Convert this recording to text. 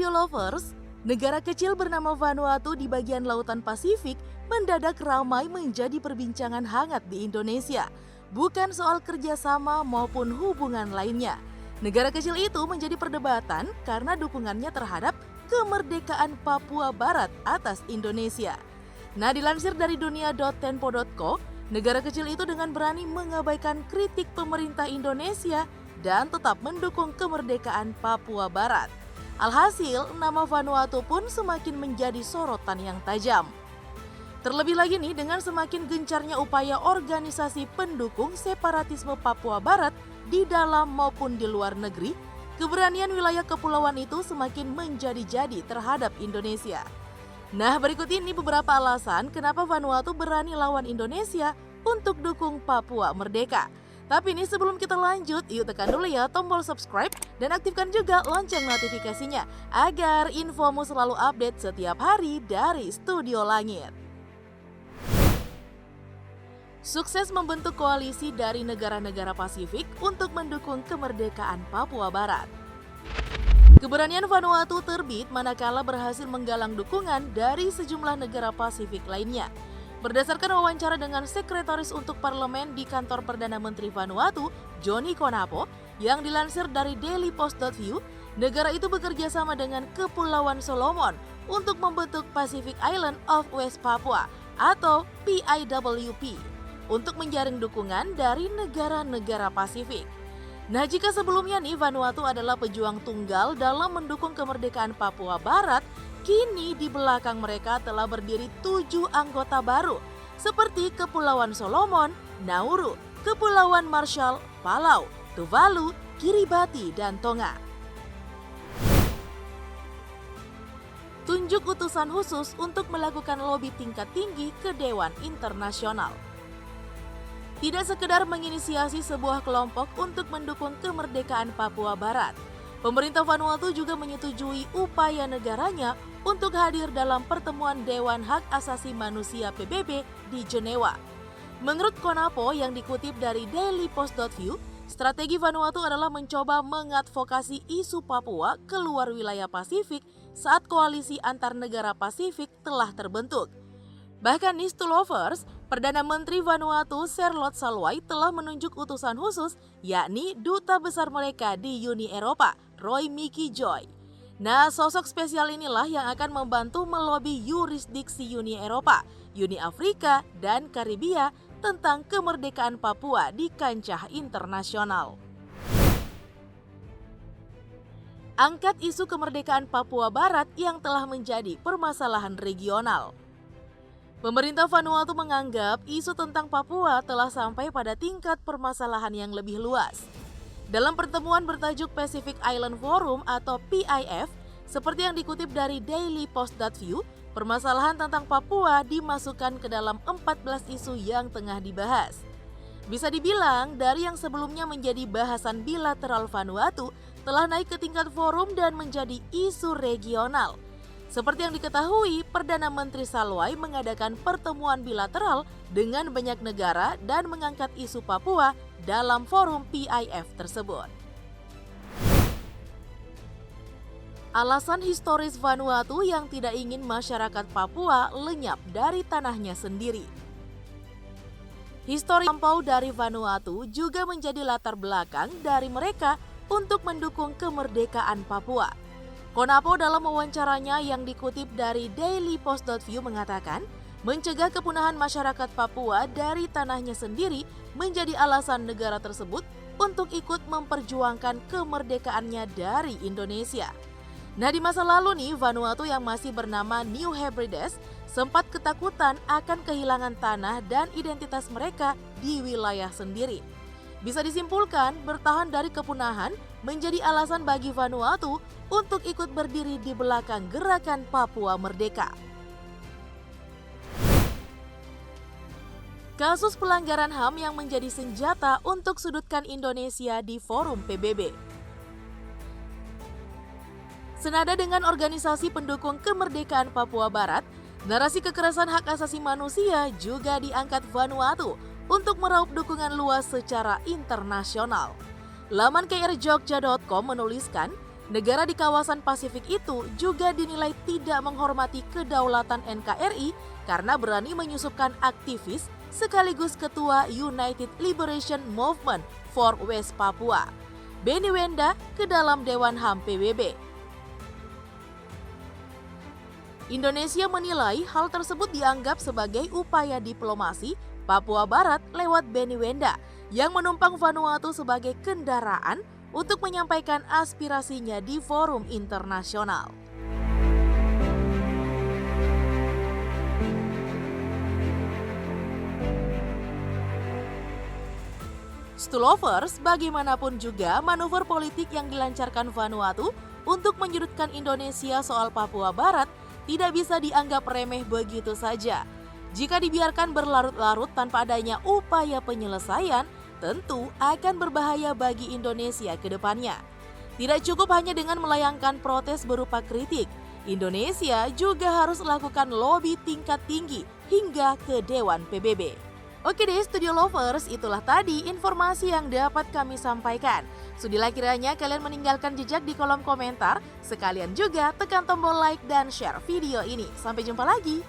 Studio Lovers, negara kecil bernama Vanuatu di bagian lautan Pasifik mendadak ramai menjadi perbincangan hangat di Indonesia. Bukan soal kerjasama maupun hubungan lainnya. Negara kecil itu menjadi perdebatan karena dukungannya terhadap kemerdekaan Papua Barat atas Indonesia. Nah, dilansir dari dunia.tempo.co, negara kecil itu dengan berani mengabaikan kritik pemerintah Indonesia dan tetap mendukung kemerdekaan Papua Barat. Alhasil, nama Vanuatu pun semakin menjadi sorotan yang tajam. Terlebih lagi nih, dengan semakin gencarnya upaya organisasi pendukung separatisme Papua Barat di dalam maupun di luar negeri, keberanian wilayah kepulauan itu semakin menjadi-jadi terhadap Indonesia. Nah, berikut ini beberapa alasan kenapa Vanuatu berani lawan Indonesia untuk dukung Papua Merdeka. Tapi ini sebelum kita lanjut, yuk tekan dulu ya tombol subscribe dan aktifkan juga lonceng notifikasinya agar infomu selalu update setiap hari dari Studio Langit. Sukses membentuk koalisi dari negara-negara Pasifik untuk mendukung kemerdekaan Papua Barat. Keberanian Vanuatu terbit manakala berhasil menggalang dukungan dari sejumlah negara Pasifik lainnya. Berdasarkan wawancara dengan Sekretaris untuk Parlemen di kantor Perdana Menteri Vanuatu, Johnny Konapo, yang dilansir dari dailypost.view, negara itu bekerja sama dengan Kepulauan Solomon untuk membentuk Pacific Island of West Papua atau PIWP untuk menjaring dukungan dari negara-negara Pasifik. Nah, jika sebelumnya nih Vanuatu adalah pejuang tunggal dalam mendukung kemerdekaan Papua Barat, kini di belakang mereka telah berdiri 7 anggota baru seperti Kepulauan Solomon, Nauru, Kepulauan Marshall, Palau, Tuvalu, Kiribati, dan Tonga. Tunjuk utusan khusus untuk melakukan lobi tingkat tinggi ke Dewan Internasional. Tidak sekedar menginisiasi sebuah kelompok untuk mendukung kemerdekaan Papua Barat, pemerintah Vanuatu juga menyetujui upaya negaranya untuk hadir dalam pertemuan Dewan Hak Asasi Manusia PBB di Jenewa. Menurut Konapo yang dikutip dari dailypost.view, strategi Vanuatu adalah mencoba mengadvokasi isu Papua keluar wilayah Pasifik saat koalisi antar negara Pasifik telah terbentuk. Bahkan nih Lovers, Perdana Menteri Vanuatu Charlotte Salwai telah menunjuk utusan khusus, yakni Duta Besar mereka di Uni Eropa, Roy Mickey Joy. Nah, sosok spesial inilah yang akan membantu melobi yurisdiksi Uni Eropa, Uni Afrika, dan Karibia tentang kemerdekaan Papua di kancah internasional. Angkat isu kemerdekaan Papua Barat yang telah menjadi permasalahan regional. Pemerintah Vanuatu menganggap isu tentang Papua telah sampai pada tingkat permasalahan yang lebih luas. Dalam pertemuan bertajuk Pacific Island Forum atau PIF, seperti yang dikutip dari dailypost.view, permasalahan tentang Papua dimasukkan ke dalam 14 isu yang tengah dibahas. Bisa dibilang, dari yang sebelumnya menjadi bahasan bilateral Vanuatu telah naik ke tingkat forum dan menjadi isu regional. Seperti yang diketahui, Perdana Menteri Salwai mengadakan pertemuan bilateral dengan banyak negara dan mengangkat isu Papua dalam forum PIF tersebut. Alasan historis Vanuatu yang tidak ingin masyarakat Papua lenyap dari tanahnya sendiri. Histori lampau dari Vanuatu juga menjadi latar belakang dari mereka untuk mendukung kemerdekaan Papua. Konapo dalam wawancaranya yang dikutip dari dailypost.view mengatakan, mencegah kepunahan masyarakat Papua dari tanahnya sendiri menjadi alasan negara tersebut untuk ikut memperjuangkan kemerdekaannya dari Indonesia. Nah, di masa lalu nih, Vanuatu yang masih bernama New Hebrides sempat ketakutan akan kehilangan tanah dan identitas mereka di wilayah sendiri. Bisa disimpulkan, bertahan dari kepunahan menjadi alasan bagi Vanuatu untuk ikut berdiri di belakang gerakan Papua Merdeka. Kasus pelanggaran HAM yang menjadi senjata untuk sudutkan Indonesia di forum PBB. Senada dengan organisasi pendukung kemerdekaan Papua Barat, narasi kekerasan hak asasi manusia juga diangkat Vanuatu untuk meraup dukungan luas secara internasional. Laman krjogja.com menuliskan, Negara di kawasan Pasifik itu juga dinilai tidak menghormati kedaulatan NKRI karena berani menyusupkan aktivis sekaligus ketua United Liberation Movement for West Papua, Benny Wenda, ke dalam Dewan HAM PBB. Indonesia menilai hal tersebut dianggap sebagai upaya diplomasi Papua Barat lewat Benny Wenda yang menumpang Vanuatu sebagai kendaraan untuk menyampaikan aspirasinya di forum internasional. Stulovers, bagaimanapun juga manuver politik yang dilancarkan Vanuatu untuk menyudutkan Indonesia soal Papua Barat tidak bisa dianggap remeh begitu saja. Jika dibiarkan berlarut-larut tanpa adanya upaya penyelesaian, tentu akan berbahaya bagi Indonesia ke depannya. Tidak cukup hanya dengan melayangkan protes berupa kritik, Indonesia juga harus melakukan lobby tingkat tinggi hingga ke Dewan PBB. Oke deh Studio Lovers, itulah tadi informasi yang dapat kami sampaikan. Sudilah kiranya kalian meninggalkan jejak di kolom komentar, sekalian juga tekan tombol like dan share video ini. Sampai jumpa lagi.